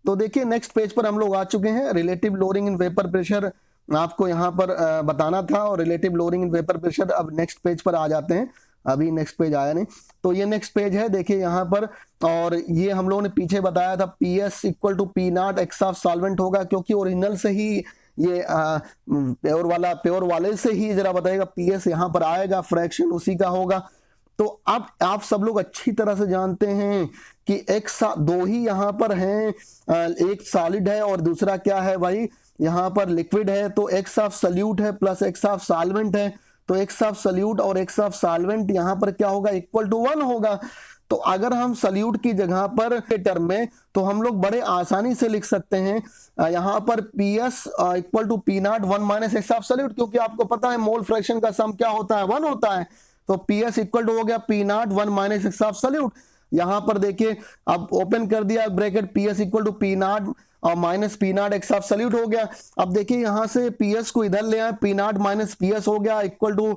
तो देखिए नेक्स्ट पेज पर हम लोग आ चुके हैं। रिलेटिव लोडिंग इन वेपर प्रेशर आपको यहाँ पर बताना था, और रिलेटिव लोडिंग इन वेपर प्रेशर अब नेक्स्ट पेज पर आ जाते हैं। अभी नेक्स्ट पेज आया नहीं, तो ये नेक्स्ट पेज है, देखिए यहाँ पर। और ये हम लोगों ने पीछे बताया था PS equal to P not x of solvent होगा, क्योंकि ओरिजिनल से ही ये प्योर वाले से ही जरा बताइएगा पीएस यहाँ पर आएगा, फ्रैक्शन उसी का होगा। तो अब आप सब लोग अच्छी तरह से जानते हैं कि दो ही यहाँ पर हैं, एक सॉलिड है और दूसरा क्या है भाई, यहाँ पर लिक्विड है। तो एक्स ऑफ सॉल्यूट है प्लस एक्स ऑफ सॉल्वेंट है, तो एक्स ऑफ सॉल्यूट और एक्स ऑफ सॉल्वेंट यहाँ पर क्या होगा? इक्वल टू 1 होगा। तो अगर हम सॉल्यूट की जगह पर टर्म में, तो हम लोग बड़े आसानी से लिख सकते हैं यहाँ पर PS equal to P not 1 minus x of solute, क्योंकि आपको पता है मोल फ्रैक्शन का सम क्या होता है? 1 होता है। तो पीएस इक्वल टू हो गया P not 1 minus x of solute. यहाँ पर देखिए अब ओपन कर दिया bracket, PS equal to P naught और minus P not x of solute हो गया। अब देखिए यहाँ से पीएस को इधर ले आए, पी नॉट माइनस पीएस हो गया इक्वल टू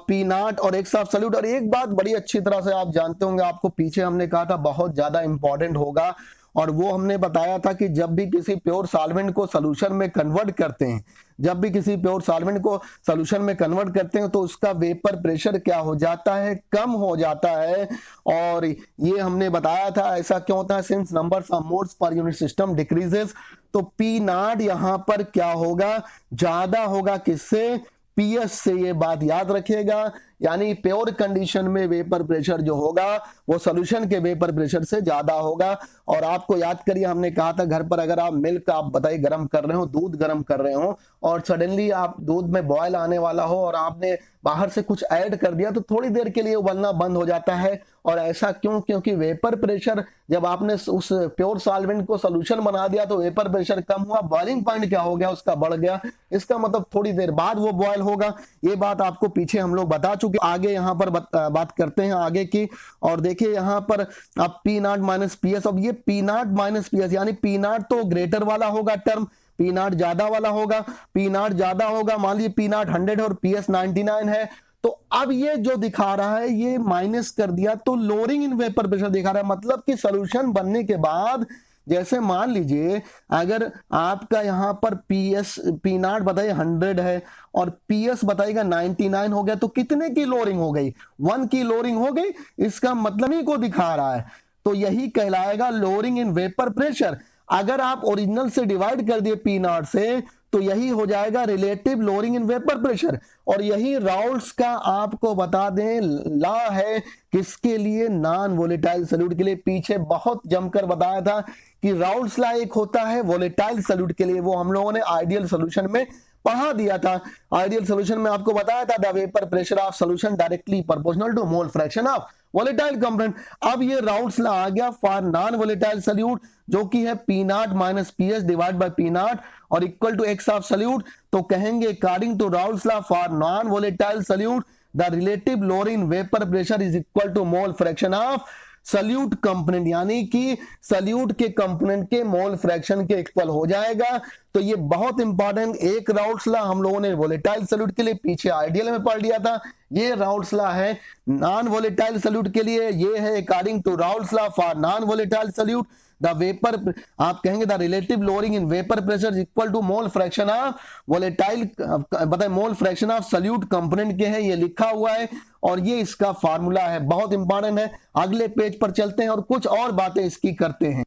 पी नॉट और एक्स ऑफ सॉल्यूट। और एक बात बड़ी अच्छी तरह से आप जानते होंगे, आपको पीछे हमने कहा था बहुत ज्यादा इंपॉर्टेंट होगा, और वो हमने बताया था कि जब भी किसी प्योर सॉल्वेंट को सॉल्यूशन में कन्वर्ट करते हैं, जब भी किसी प्योर सॉल्वेंट को सॉल्यूशन में कन्वर्ट करते हैं तो उसका वेपर प्रेशर क्या हो जाता है? कम हो जाता है। और ये हमने बताया था ऐसा क्यों होता है? Since numbers of moles per unit system decreases, तो पी नॉट यहाँ पर क्या होगा? ज्यादा होगा। किससे? पीएस से। ये बात याद रखिएगा, यानी प्योर कंडीशन में वेपर प्रेशर जो होगा वो सॉल्यूशन के वेपर प्रेशर से ज्यादा होगा। और आपको याद करिए हमने कहा था घर पर अगर आप मिल्क आप बताइए गर्म कर रहे हो, दूध गर्म कर रहे हो, और सडनली आप दूध में बॉयल आने वाला हो और आपने बाहर से कुछ ऐड कर दिया, तो थोड़ी देर के लिए उबलना बंद हो जाता है। और ऐसा क्यों? क्योंकि वेपर प्रेशर जब आपने उस प्योर सॉल्वेंट को सॉल्यूशन बना दिया तो वेपर प्रेशर कम हुआ, बॉइलिंग पॉइंट क्या हो गया? उसका बढ़ गया। इसका मतलब थोड़ी देर बाद वो बॉयल होगा। ये बात आपको पीछे हम लोग बता चुके। आगे यहाँ पर बात करते हैं आगे की। और देखिए यहाँ पर आप पी नॉट माइनस पीएस, अब ये पी नॉट माइनस पीएस यानी पी नॉट तो ग्रेटर वाला होगा टर्म, पी नॉट ज्यादा वाला होगा। पी नॉट ज्यादा होगा, मान लीजिए पी नॉट 100 है और पीएस 99 है, तो अब ये जो दिखा रहा है ये माइनस कर दिया तो लोअरिंग इन वेपर प्रेशर दिखा रहा है। मतलब कि सॉल्यूशन बनने के बाद जैसे मान लीजिए अगर आपका यहाँ पर पी नॉट बताइए 100 है और पीएस बताइएगा 99 हो गया, तो कितने की लोअरिंग हो गई? 1 की लोअरिंग हो गई। इसका मतलब ही को दिखा रहा है। तो यही कहलाएगा लोअरिंग इन वेपर प्रेशर। अगर आप ओरिजिनल से डिवाइड कर दिए पी नॉट से, तो यही हो जाएगा relative lowering in vapour pressure. और यही राउल्स का आपको बता दें लॉ है, किसके लिए? नॉन वोलेटाइल सॉल्यूट के लिए। पीछे बहुत जमकर बताया था कि राउल्स लॉ एक होता है वोलेटाइल सॉल्यूट के लिए, वो हम लोगों ने आइडियल सॉल्यूशन में पढ़ा दिया था। आइडियल सोल्यूशन में आपको बताया था the vapour pressure of solution directly proportional to mole fraction of volatile component. अब ये राउल्ट्स लॉ आ गया फॉर नॉन वोलेटाइल सॉल्यूट, जो कि है P not minus P H divide by P naught और equal to x of solute. तो कहेंगे according to Raoult's law for non volatile solute the relative lowering vapour pressure is equal to mole fraction of solute component, यानी कि salute के component के mole fraction के equal हो जाएगा। तो ये बहुत इंपॉर्टेंट एक राउल्ट्स लॉ हम लोगों ने वोलेटाइल सल्यूट के लिए पीछे आइडियल में पढ़ लिया था, ये राउल्ट्स लॉ है नॉन वोलेटाइल सल्यूट के लिए। ये है according to Raoult's law for non volatile solute the vapour, आप कहेंगे the relative lowering in vapour pressure equal to mole fraction of volatile, बताए mole fraction of solute component के है, ये लिखा हुआ है और ये इसका फार्मूला है, बहुत इंपॉर्टेंट है। अगले पेज पर चलते हैं और कुछ और बातें इसकी करते हैं।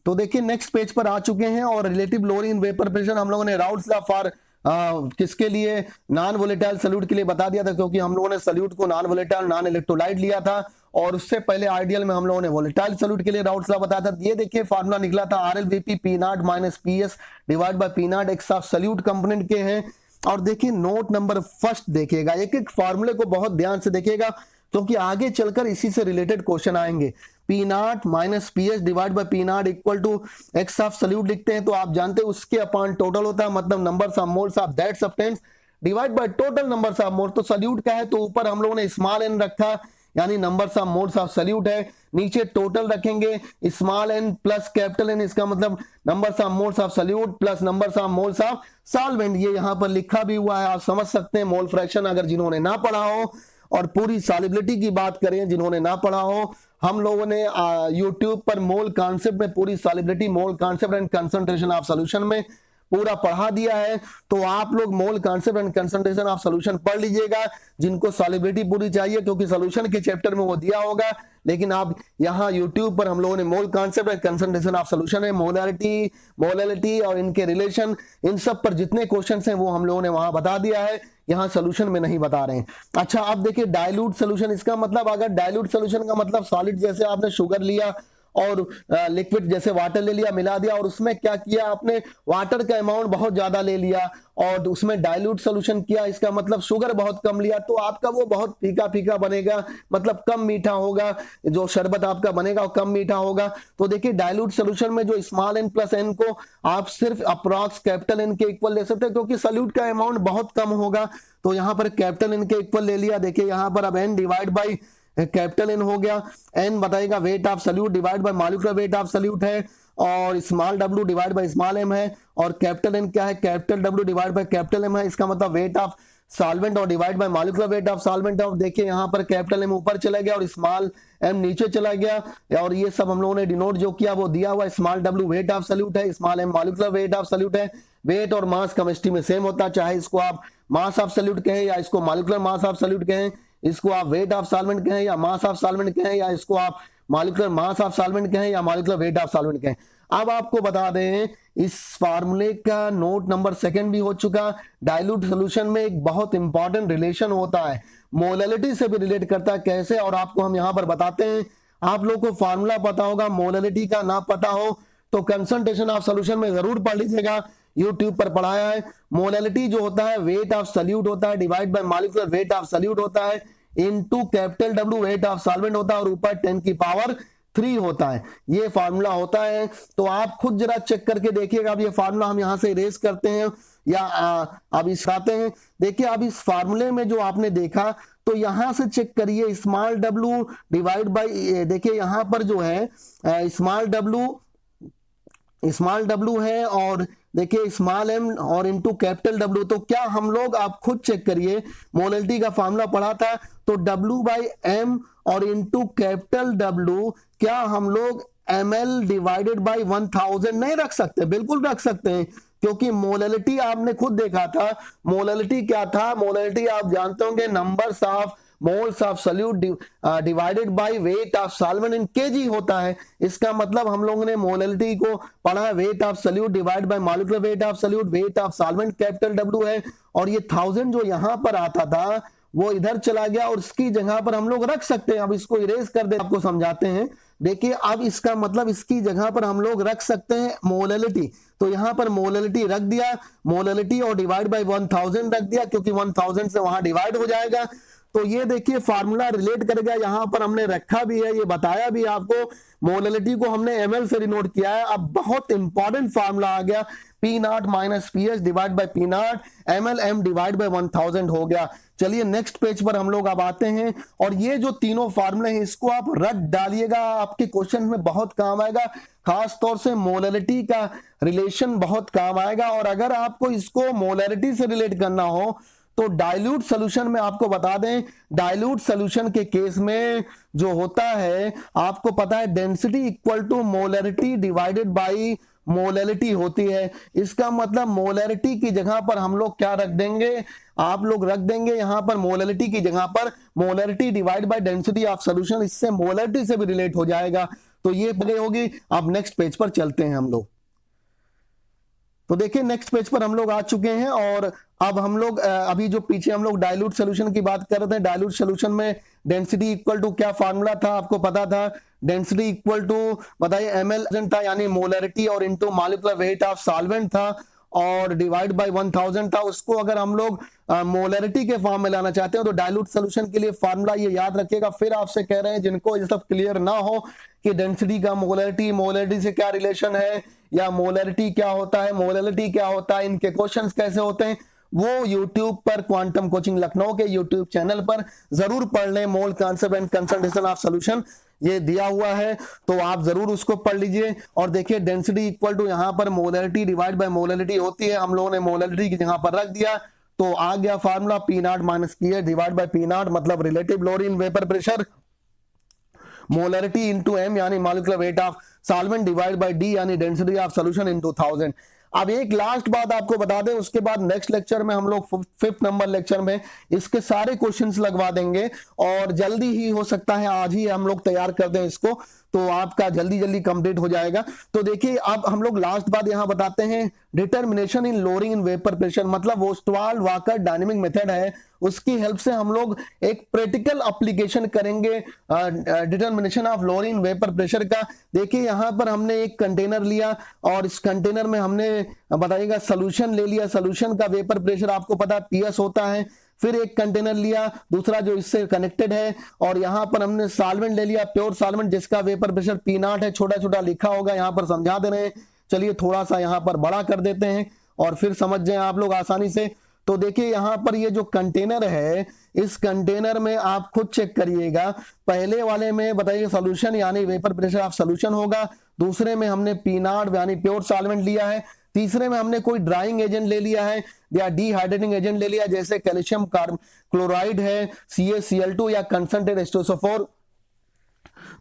तो देखिए नेक्स्ट पेज पर आ चुके हैं और relative lowering in vapour pressure हम लोगों ने राउल्ट्स लॉ फॉर किसके लिए, नॉन वोलेटाइल सल्यूट के लिए बता दिया था, क्योंकि हम लोगों ने सल्यूट को नॉन वोलेटाइल नॉन इलेक्ट्रोलाइट लिया था और उससे पहले आइडियल में हम लोगों ने वोलेटाइल सल्यूट के लिए राउल्ट्स लॉ बताया था। ये देखिए फार्मूला निकला था RLVP P not minus P S divide by P not x of solute component के हैं। और देखिए नोट नंबर फर्स्ट देखिएगा, एक एक फार्मूले को बहुत ध्यान से देखिएगा क्योंकि आगे चलकर इसी से रिलेटेड क्वेश्चन आएंगे। P not minus P H divide by P nought equal to x of solute लिखते हैं तो आप जानते हैं उसके अपॉन टोटल होता है, मतलब numbers of moles of that substance divide by total numbers of moles. तो सल्यूट का है तो ऊपर हम लोगों ने स्मॉल एन रखा, यानी numbers of moles of solute है, नीचे टोटल रखेंगे small n plus capital N, इसका मतलब numbers of moles of solute plus numbers of moles of solvent. ये यहाँ पर लिखा भी हुआ है, आप समझ सकते हैं। मोल फ्रैक्शन अगर जिन्होंने ना पढ़ा हो और पूरी सॉल्युबिलिटी की बात करें जिन्होंने ना पढ़ा हो, हम लोगों ने यूट्यूब पर मोल कॉन्सेप्ट में पूरी solubility, mole concept and concentration of solution में पूरा पढ़ा दिया है। तो आप लोग mole concept and concentration of solution पढ़ लीजिएगा जिनको सॉल्युबिलिटी पूरी चाहिए, क्योंकि सॉल्यूशन के चैप्टर में वो दिया होगा। लेकिन आप यहाँ YouTube पर हम लोगों ने mole concept and concentration of solution है, मोलैलिटी और इनके रिलेशन, इन सब पर जितने क्वेश्चंस हैं वो हम लोगों ने वहां बता दिया है, यहाँ सोल्यूशन में नहीं बता रहे हैं। अच्छा अब देखिए डाइल्यूट सोल्यूशन, इसका मतलब अगर डाइल्यूट सोल्यूशन का मतलब सॉलिड जैसे आपने शुगर लिया और लिक्विड जैसे वाटर ले लिया, मिला दिया और उसमें क्या किया आपने, वाटर का अमाउंट बहुत ज्यादा ले लिया और उसमें डाइल्यूट सोल्यूशन किया, इसका मतलब शुगर बहुत कम लिया, तो आपका वो बहुत फीका फीका बनेगा, मतलब कम मीठा होगा, जो शरबत आपका बनेगा वो कम मीठा होगा। तो देखिए डाइल्यूट सोल्यूशन में जो स्मॉल एन प्लस एन को आप सिर्फ अप्रॉक्स कैपिटल एन के इक्वल ले सकते हैं, क्योंकि सॉल्यूट का अमाउंट बहुत कम होगा। तो यहाँ पर कैपिटल एन के इक्वल ले लिया। देखिए यहाँ पर अब N divide by capital N हो गया, एन बताएगा weight of solute divide by molecular weight of solute है, और small W divide by small M है, और कैपिटल एन क्या है, capital W divide by capital M है, इसका मतलब वेट ऑफ सॉल्वेंट और divide by molecular weight of solvent. और देखिए यहाँ पर कैपिटल एम ऊपर चला गया और स्मॉल एम नीचे चला गया, और ये सब हम लोगों ने डिनोट जो किया वो दिया हुआ, small W weight of solute है, small M molecular weight of solute है। वेट और मास केमिस्ट्री में सेम होता है, चाहे इसको आप मास ऑफ सॉल्यूट कहें या इसको मॉलिक्यूलर मास ऑफ सॉल्यूट कहें, इसको आप वेट ऑफ सॉल्वेंट कहें या मास ऑफ सॉल्वेंट कहें, या इसको आप मॉलिक्यूलर मास ऑफ सॉल्वेंट कहें या मॉलिक्यूलर वेट ऑफ सॉल्वेंट कहें। अब आपको बता दें इस फार्मूले का नोट नंबर सेकंड भी हो चुका। डाइल्यूट सॉल्यूशन में एक बहुत इंपॉर्टेंट रिलेशन होता है, मोलैलिटी से भी रिलेट करता है, कैसे, और आपको हम यहां पर बताते हैं। आप लोग को फार्मूला पता होगा, मोलैलिटी का ना पता हो तो कंसंट्रेशन ऑफ सॉल्यूशन में जरूर पढ़ लीजिएगा, यूट्यूब पर पढ़ाया है। मोलैलिटी जो होता है वेट ऑफ सॉल्यूट होता है divide by molecular weight of solute होता है into capital W weight of solvent होता है, और ऊपर 10 की पावर 3 होता है। ये फार्मूला होता है, तो आप खुद जरा चेक करके देखिएगा। अब ये फार्मूला हम यहां से इरेज करते हैं या अब इसकाते हैं। देखिए अब इस फार्मूले में जो आपने देखा तो यहां से चेक करिए, स्मॉल डब्ल्यू डिवाइड बाई, देखिए यहां पर जो है स्मॉल डब्ल्यू है और देखिए स्मॉल एम और इनटू कैपिटल डब्ल्यू। तो क्या हम लोग, आप खुद चेक करिए, मोलैलिटी का फार्मूला पढ़ा था तो डब्ल्यू बाई एम और इनटू कैपिटल डब्ल्यू क्या हम लोग ml डिवाइडेड बाई 1000 नहीं रख सकते? बिल्कुल रख सकते हैं, क्योंकि मोलैलिटी आपने खुद देखा था। मोलैलिटी क्या था? मोलैलिटी आप जानते होंगे numbers of moles of solute divided by weight of solvent in KG होता है। इसका मतलब हम लोगों ने मोलैलिटी को पढ़ा, wait of solute divide by molecular weight of solute, wait of solvent capital W है, और ये 1000 जो यहां पर आता था वो इधर चला गया और इसकी जगह पर हम लोग रख सकते हैं। अब इसको इरेज कर दे, आपको समझाते हैं। देखिए अब इसका मतलब इसकी जगह पर हम लोग रख सकते हैं मोलैलिटी, तो यहां पर मोलैलिटी रख दिया, मोलैलिटी और डिवाइड बाय 1000 रख दिया, क्योंकि 1000 से वहां डिवाइड हो जाएगा। तो ये देखिए फार्मूला रिलेट करेगा, यहां पर हमने रखा भी है, ये बताया भी आपको, मोलैलिटी को हमने ml से डिनोट किया है। अब बहुत इंपॉर्टेंट फार्मूला आ गया, P not minus P H divide by P naught M L M divide by 1000 हो गया। चलिए नेक्स्ट पेज पर हम लोग अब आते हैं, और ये जो तीनों फार्मूले हैं इसको आप रट डालिएगा, आपके क्वेश्चन में बहुत काम आएगा, खास तौर से मोलैलिटी का रिलेशन बहुत काम आएगा। और अगर आपको इसको मोलैलिटी से रिलेट करना हो तो डाइल्यूट सॉल्यूशन में आपको बता दें, डाइल्यूट सॉल्यूशन के केस में जो होता है आपको पता है density equal to molarity divided by molality होती है। इसका मतलब मोलैरिटी की जगह पर हम लोग क्या रख देंगे, आप लोग रख देंगे यहां पर मोलैलिटी की जगह पर molarity divide by density of solution, इससे मोलैरिटी से भी रिलेट हो जाएगा। तो ये होगी। अब नेक्स्ट पेज पर चलते हैं हम लोग। तो देखिए नेक्स्ट पेज पर हम लोग आ चुके हैं, और अब हम लोग अभी जो पीछे हम लोग डाइल्यूट सॉल्यूशन की बात कर रहे थे, डाइल्यूट सॉल्यूशन में डेंसिटी इक्वल टू क्या फार्मूला था आपको पता था, डेंसिटी इक्वल टू बताइए एमएल था, यानी मोलैरिटी और into molecular weight of solvent था, और डिवाइड बाय 1000 था। उसको अगर हम लोग मोलैरिटी के फॉर्म में लाना चाहते हैं तो डाइल्यूट सॉल्यूशन के लिए फार्मूला ये याद रखिएगा। फिर आपसे कह रहे हैं जिनको ये सब क्लियर ना हो कि डेंसिटी का मोलैरिटी से क्या रिलेशन है, या मोलैरिटी क्या होता है, मोलैलिटी क्या होता है, इनके क्वेश्चंस कैसे होते हैं, वो YouTube पर क्वांटम कोचिंग लखनऊ के YouTube चैनल पर जरूर पढ़ लें। Mole concept and concentration of solution ये दिया हुआ है, तो आप जरूर उसको पढ़ लीजिए। और देखिए डेंसिटी इक्वल टू यहां पर मोलैरिटी डिवाइड बाय मोलैलिटी होती है, हम लोगों ने मोलैलिटी की जगह पर रख दिया, तो आ गया formula P not minus P H divide by P naught, मतलब relative load in vapour pressure, molarity into M यानी molecular weight of solvent divide by D यानी डेंसिटी ऑफ सॉल्यूशन इनटू 1000। अब एक लास्ट बात आपको बता दें, उसके बाद नेक्स्ट लेक्चर में हम लोग 5th नंबर लेक्चर में इसके सारे क्वेश्चंस लगवा देंगे, और जल्दी ही हो सकता है आज ही हम लोग तैयार कर दें इसको, तो आपका जल्दी कंप्लीट हो जाएगा। तो देखिए अब हम लोग लास्ट बात यहां बताते हैं, determination in lowering in vapour pressure, मतलब ओस्टवाल्ड वाकर डायनेमिक मेथड है, उसकी हेल्प से हम लोग एक प्रैक्टिकल एप्लीकेशन करेंगे determination of lowering vapour pressure का। देखिए यहां पर हमने एक कंटेनर लिया, और इस कंटेनर में हमने बताइएगा सॉल्यूशन ले लिया, सॉल्यूशन का वेपर प्रेशर आपको पता है पीएस होता है। फिर एक कंटेनर लिया दूसरा जो इससे कनेक्टेड है, और यहां पर हमने सॉल्वेंट ले लिया, प्योर सॉल्वेंट, जिसका वेपर प्रेशर पी नॉट है, छोटा छोटा लिखा होगा यहां पर समझा दे रहे हैं। चलिए थोड़ा सा यहां पर बड़ा कर देते हैं और फिर समझ जाए आप लोग आसानी से। तो देखिए यहां पर ये जो कंटेनर है, इस कंटेनर में आप खुद चेक करिएगा, पहले वाले में बताइए सॉल्यूशन यानी वेपर प्रेशर ऑफ सॉल्यूशन होगा, दूसरे में हमने पी नॉट यानी प्योर सॉल्वेंट लिया है, तीसरे में हमने कोई ड्राइंग एजेंट ले लिया है या डिहाइड्रेटिंग एजेंट ले लिया, जैसे कैल्शियम क्लोराइड है, CaCl2 या कंसंट्रेटेड H2SO4,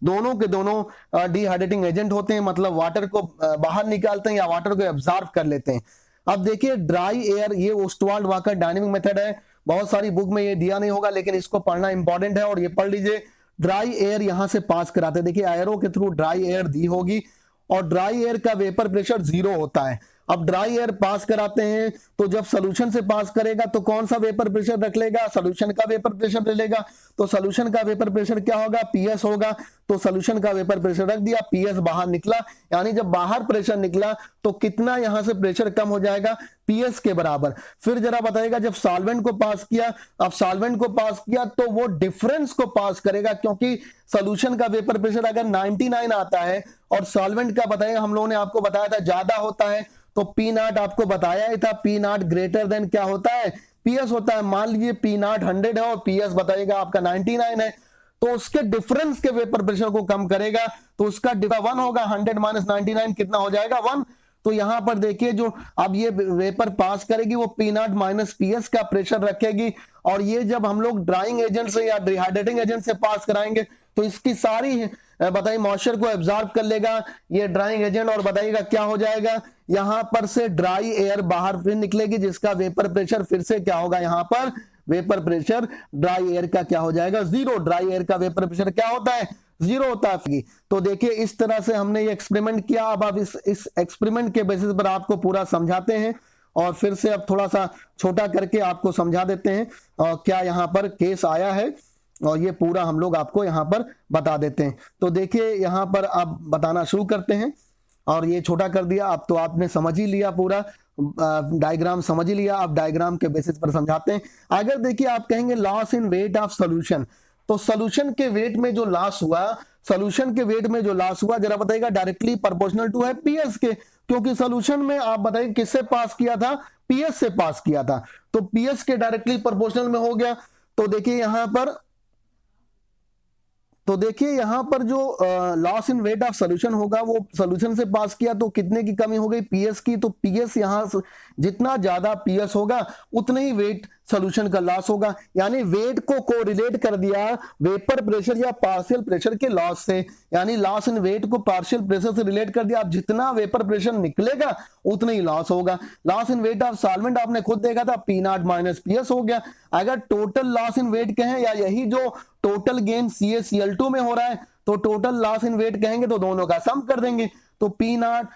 दोनों के दोनों डिहाइड्रेटिंग एजेंट होते हैं, मतलब वाटर को बाहर निकालते हैं या वाटर को एब्जॉर्ब कर लेते हैं। अब देखिए ड्राई एयर, ये ओस्टवाल्ड वाकर डायनेमिक मेथड है, बहुत सारी बुक में ये दिया नहीं होगा लेकिन इसको पढ़ना इंपॉर्टेंट है, और ये पढ़ लीजिए। ड्राई एयर यहां से पास कराते हैं, देखिए एरो के थ्रू ड्राई एयर दी होगी, और ड्राई एयर का वेपर प्रेशर 0 होता है। अब ड्राई एयर पास कराते हैं तो जब सॉल्यूशन से पास करेगा तो कौन सा वेपर प्रेशर रख लेगा, सॉल्यूशन का वेपर प्रेशर ले लेगा, तो सॉल्यूशन का वेपर प्रेशर क्या होगा, पीएस होगा, तो सॉल्यूशन का वेपर प्रेशर रख दिया, पीएस बाहर निकला, यानी जब बाहर प्रेशर निकला तो कितना यहां से प्रेशर कम हो जाएगा, पीएस के बराबर। फिर जरा बताइएगा जब सॉल्वेंट को पास किया, अब सॉल्वेंट को पास किया तो वो डिफरेंस को पास करेगा, क्योंकि सॉल्यूशन का वेपर प्रेशर अगर 99 आता है और सॉल्वेंट का बताइए हम लोगों ने आपको बताया था ज्यादा होता है, तो पी नॉट आपको बताया ही था, पी नॉट ग्रेटर देन क्या होता है, पीएस होता है। मान लीजिए पी नॉट 100 है और पीएस बताइएगा आपका 99 है, तो उसके डिफरेंस के वेपर प्रेशर को कम करेगा, तो उसका 1 होगा, 100 माइनस 99 कितना हो जाएगा, 1। तो यहां पर देखिए जो अब ये वेपर पास करेगी वो पी नॉट माइनस पीएस का प्रेशर रखेगी, और ये जब हम लोग ड्राइंग एजेंट से या डिहाइड्रेटिंग एजेंट से पास कराएंगे तो इसकी सारी बताइए मॉइस्चर को एब्जॉर्ब कर लेगा ये ड्राइंग एजेंट, और बताइएगा क्या हो जाएगा, यहां पर से ड्राई एयर बाहर फिर निकलेगी, जिसका वेपर प्रेशर फिर से क्या होगा, यहां पर वेपर प्रेशर ड्राई एयर का क्या हो जाएगा, 0। ड्राई एयर का वेपर प्रेशर क्या होता है, 0 होता है। तो देखिए इस तरह से हमने ये एक्सपेरिमेंट किया। अब आप इस एक्सपेरिमेंट के बेसिस पर आपको पूरा समझाते हैं, और फिर से अब थोड़ा सा छोटा करके आपको समझा देते हैं क्या यहाँ पर केस आया है। और ये पूरा हम लोग आपको यहाँ पर बता देते हैं। तो देखिए यहाँ पर आप बताना शुरू करते हैं, और ये छोटा कर दिया। अब तो आपने समझ ही लिया, पूरा डायग्राम समझ ही लिया। आप डायग्राम के बेसिस पर समझाते हैं। अगर देखिए आप कहेंगे loss in weight of solution, तो सॉल्यूशन के वेट में जो लॉस हुआ, सॉल्यूशन के वेट में जो लॉस हुआ जरा बताइएगा, डायरेक्टली प्रोपोर्शनल टू है पीएस के, क्योंकि सॉल्यूशन में आप बताइए किससे पास किया था, पीएस से पास किया था, तो पीएस के डायरेक्टली प्रोपोर्शनल में हो गया। तो देखिए यहां पर जो loss in weight of solution होगा वो सॉल्यूशन से पास किया, तो कितने की कमी हो गई, पीएस की। तो पीएस यहां जितना ज्यादा पीएस होगा उतने ही वेट सॉल्यूशन का लॉस होगा, यानी वेट को कोरिलेट कर दिया वेपर प्रेशर या पार्शियल प्रेशर के लॉस से, यानी लॉस इन वेट को पार्शियल प्रेशर से रिलेट कर दिया। अब जितना वेपर प्रेशर निकलेगा उतना ही लॉस होगा। Loss in wait of solvent आपने खुद देखा था, पी नॉट माइनस पीएस हो गया। अगर टोटल लॉस इन वेट कहें या यही जो टोटल गेन CaCl2 में हो रहा है, तो टोटल लॉस इन वेट कहेंगे तो दोनों का सम कर देंगे, तो पी नॉट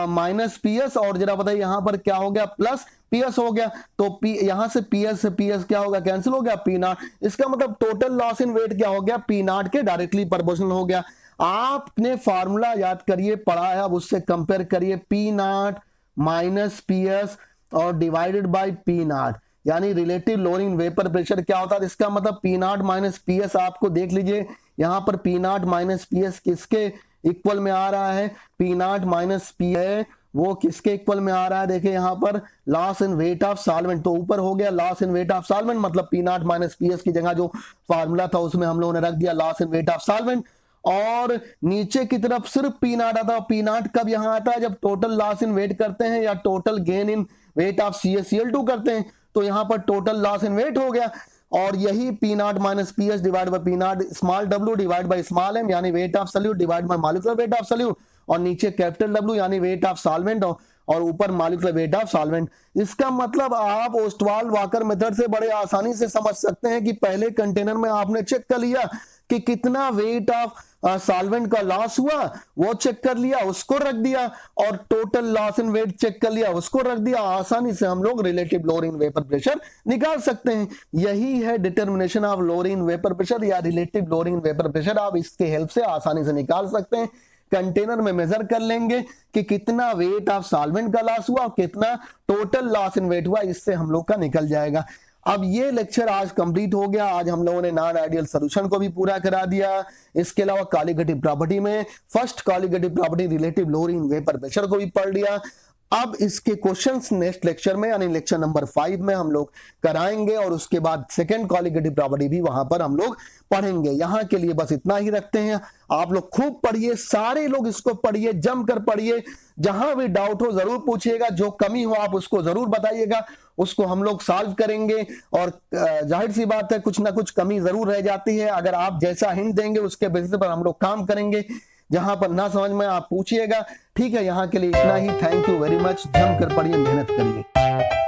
माइनस पीएस, और जरा बताइए यहां पर क्या हो गया, प्लस पीएस हो गया। तो पी यहां से पीएस क्या होगा, कैंसिल हो गया, पी नॉट। इसका मतलब टोटल लॉस इन वेट क्या हो गया, पी नॉट के डायरेक्टली प्रोपोर्शनल हो गया। आपने फार्मूला याद करिए, पढ़ा है, अब उससे कंपेयर करिए, पी नॉट माइनस पीएस और डिवाइडेड बाई पी नॉट, यानी रिलेटिव लोअरिंग वेपर प्रेशर क्या होता है। इसका मतलब पी नॉट माइनस पीएस, आपको देख लीजिए यहां पर पी नॉट माइनस पीएस किसके इक्वल में आ रहा है, पी नॉट माइनस पी है वो किसके इक्वल में आ रहा है, देखिए यहां पर loss in wait of solvent, तो ऊपर हो गया loss in wait of solvent, मतलब पी नॉट माइनस पीएस की जगह जो फार्मूला था उसमें हम लोगों ने रख दिया loss in wait of solvent, और नीचे की तरफ सिर्फ पी नॉट आता है। पी नॉट कब यहां आता है, जब टोटल लॉस इन वेट करते हैं या total gain in weight of CaCl2 करते हैं, तो यहां पर टोटल लॉस इन वेट हो गया। और यही P not minus PS divide by P not small w divide by small m, यानी wait of solute divide by molecular weight of solute, और नीचे कैपिटल W यानी वेट ऑफ सॉल्वेंट, और ऊपर मॉलिक्यूलर वेट ऑफ सॉल्वेंट। इसका मतलब आप Ostwald walker method से बड़े आसानी से समझ सकते हैं कि पहले कंटेनर में आपने चेक कर लिया कि कितना वेट ऑफ सॉल्वेंट का लॉस हुआ, वो चेक कर लिया, उसको रख दिया, और total loss in weight check कर लिया, उसको रख दिया। आसानी से हम लोग रिलेटिव लोअरिंग वेपर प्रेशर निकाल सकते हैं। यही है determination of lowering vapour pressure या रिलेटिव लोअरिंग वेपर प्रेशर, आप इसके हेल्प से आसानी से निकाल सकते हैं। कंटेनर में मेजर कर लेंगे कि कितना वेट ऑफ सॉल्वेंट का लॉस हुआ और कितना टोटल लॉस इन वेट हुआ, इससे हम लोग का निकल जाएगा। अब ये लेक्चर आज कंप्लीट हो गया। आज हम लोगों ने नॉन आइडियल सॉल्यूशन को भी पूरा करा दिया। इसके अलावा कॉलीगेटिव प्रॉपर्टी में first colligative property relative lowering vapour pressure को भी पढ़ लिया। अब इसके क्वेश्चंस नेक्स्ट लेक्चर में यानी लेक्चर नंबर 5 में हम लोग कराएंगे, और उसके बाद सेकंड कॉलीगेटिव प्रॉपर्टी भी वहां पर हम लोग पढ़ेंगे। यहां के लिए बस इतना ही रखते हैं। आप लोग खूब पढ़िए, सारे लोग इसको पढ़िए, जमकर पढ़िए। जहां भी डाउट हो जरूर पूछिएगा, जो कमी हो आप उसको जरूर बताइएगा, उसको हम लोग सॉल्व करेंगे। और जाहिर सी बात है कुछ ना कुछ कमी जरूर रह जाती है, अगर आप जैसा हिंट देंगे उसके बेसिस पर हम लोग काम करेंगे। जहां पर ना समझ में आप पूछिएगा। ठीक है, यहाँ के लिए इतना ही। Thank you very much. जमकर पढ़िए, मेहनत करिए।